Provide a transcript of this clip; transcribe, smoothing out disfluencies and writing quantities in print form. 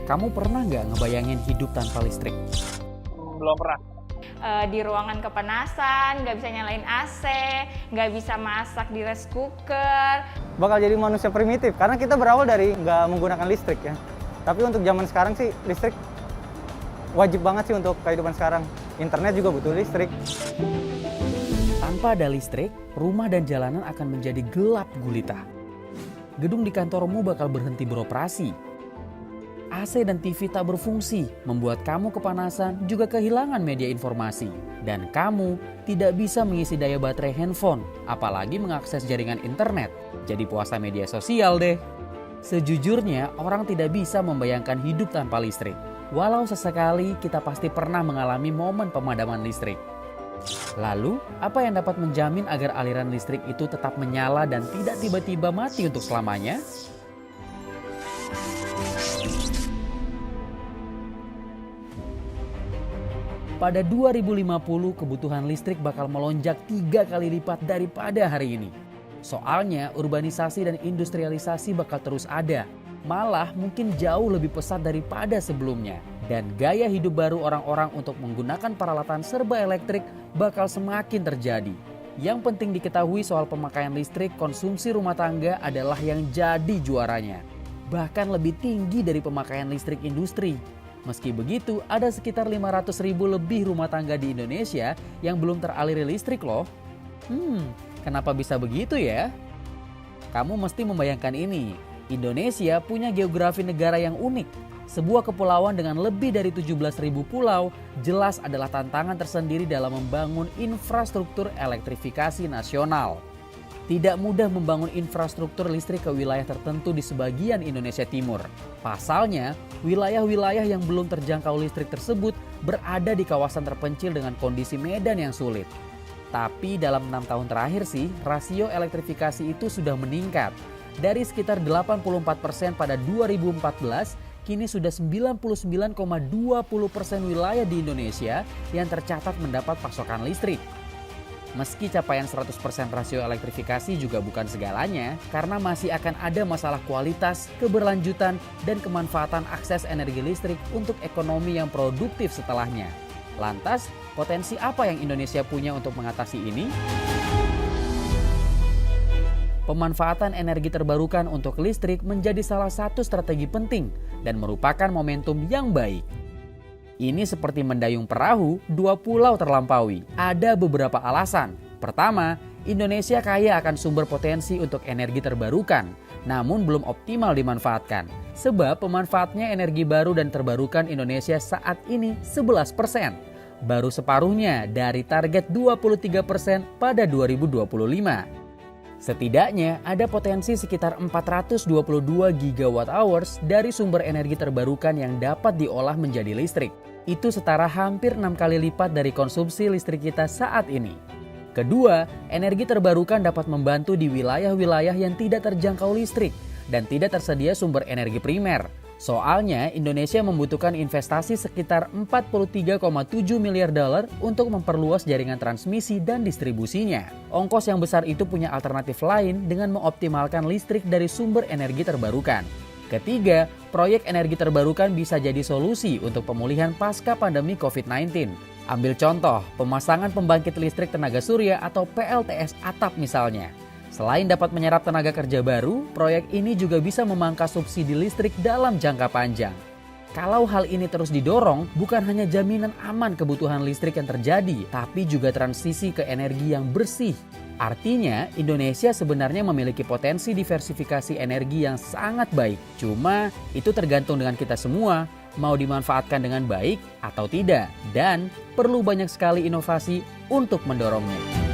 Kamu pernah nggak ngebayangin hidup tanpa listrik? Belum pernah. Di ruangan kepanasan, nggak bisa nyalain AC, nggak bisa masak di rice cooker. Bakal jadi manusia primitif karena kita berawal dari nggak menggunakan listrik ya. Tapi untuk zaman sekarang sih listrik wajib banget sih untuk kehidupan sekarang. Internet juga butuh listrik. Tanpa ada listrik, rumah dan jalanan akan menjadi gelap gulita. Gedung di kantormu bakal berhenti beroperasi. AC dan TV tak berfungsi, membuat kamu kepanasan juga kehilangan media informasi. Dan kamu tidak bisa mengisi daya baterai handphone, apalagi mengakses jaringan internet. Jadi puasa media sosial deh. Sejujurnya, orang tidak bisa membayangkan hidup tanpa listrik. Walau sesekali kita pasti pernah mengalami momen pemadaman listrik. Lalu, apa yang dapat menjamin agar aliran listrik itu tetap menyala dan tidak tiba-tiba mati untuk selamanya? Pada 2050, kebutuhan listrik bakal melonjak 3 kali lipat daripada hari ini. Soalnya, urbanisasi dan industrialisasi bakal terus ada. Malah mungkin jauh lebih pesat daripada sebelumnya. Dan gaya hidup baru orang-orang untuk menggunakan peralatan serba elektrik bakal semakin terjadi. Yang penting diketahui soal pemakaian listrik, konsumsi rumah tangga adalah yang jadi juaranya. Bahkan lebih tinggi dari pemakaian listrik industri. Meski begitu, ada sekitar 500.000 lebih rumah tangga di Indonesia yang belum teraliri listrik loh. Kenapa bisa begitu ya? Kamu mesti membayangkan ini. Indonesia punya geografi negara yang unik. Sebuah kepulauan dengan lebih dari 17.000 pulau jelas adalah tantangan tersendiri dalam membangun infrastruktur elektrifikasi nasional. Tidak mudah membangun infrastruktur listrik ke wilayah tertentu di sebagian Indonesia Timur. Pasalnya, wilayah-wilayah yang belum terjangkau listrik tersebut berada di kawasan terpencil dengan kondisi medan yang sulit. Tapi dalam 6 tahun terakhir sih, rasio elektrifikasi itu sudah meningkat. Dari sekitar 84% pada 2014, kini sudah 99,20% wilayah di Indonesia yang tercatat mendapat pasokan listrik. Meski capaian 100% rasio elektrifikasi juga bukan segalanya, karena masih akan ada masalah kualitas, keberlanjutan, dan kemanfaatan akses energi listrik untuk ekonomi yang produktif setelahnya. Lantas, potensi apa yang Indonesia punya untuk mengatasi ini? Pemanfaatan energi terbarukan untuk listrik menjadi salah satu strategi penting dan merupakan momentum yang baik. Ini seperti mendayung perahu, 2 pulau terlampaui. Ada beberapa alasan. Pertama, Indonesia kaya akan sumber potensi untuk energi terbarukan, namun belum optimal dimanfaatkan. Sebab pemanfaatnya energi baru dan terbarukan Indonesia saat ini 11%. Baru separuhnya dari target 23% pada 2025. Setidaknya ada potensi sekitar 422 gigawatt hours dari sumber energi terbarukan yang dapat diolah menjadi listrik. Itu setara hampir 6 kali lipat dari konsumsi listrik kita saat ini. Kedua, energi terbarukan dapat membantu di wilayah-wilayah yang tidak terjangkau listrik dan tidak tersedia sumber energi primer. Soalnya Indonesia membutuhkan investasi sekitar 43,7 miliar dolar untuk memperluas jaringan transmisi dan distribusinya. Ongkos yang besar itu punya alternatif lain dengan mengoptimalkan listrik dari sumber energi terbarukan. Ketiga, proyek energi terbarukan bisa jadi solusi untuk pemulihan pasca pandemi COVID-19. Ambil contoh, pemasangan pembangkit listrik tenaga surya atau PLTS atap misalnya. Selain dapat menyerap tenaga kerja baru, proyek ini juga bisa memangkas subsidi listrik dalam jangka panjang. Kalau hal ini terus didorong, bukan hanya jaminan aman kebutuhan listrik yang terjadi, tapi juga transisi ke energi yang bersih. Artinya, Indonesia sebenarnya memiliki potensi diversifikasi energi yang sangat baik. Cuma, itu tergantung dengan kita semua, mau dimanfaatkan dengan baik atau tidak. Dan perlu banyak sekali inovasi untuk mendorongnya.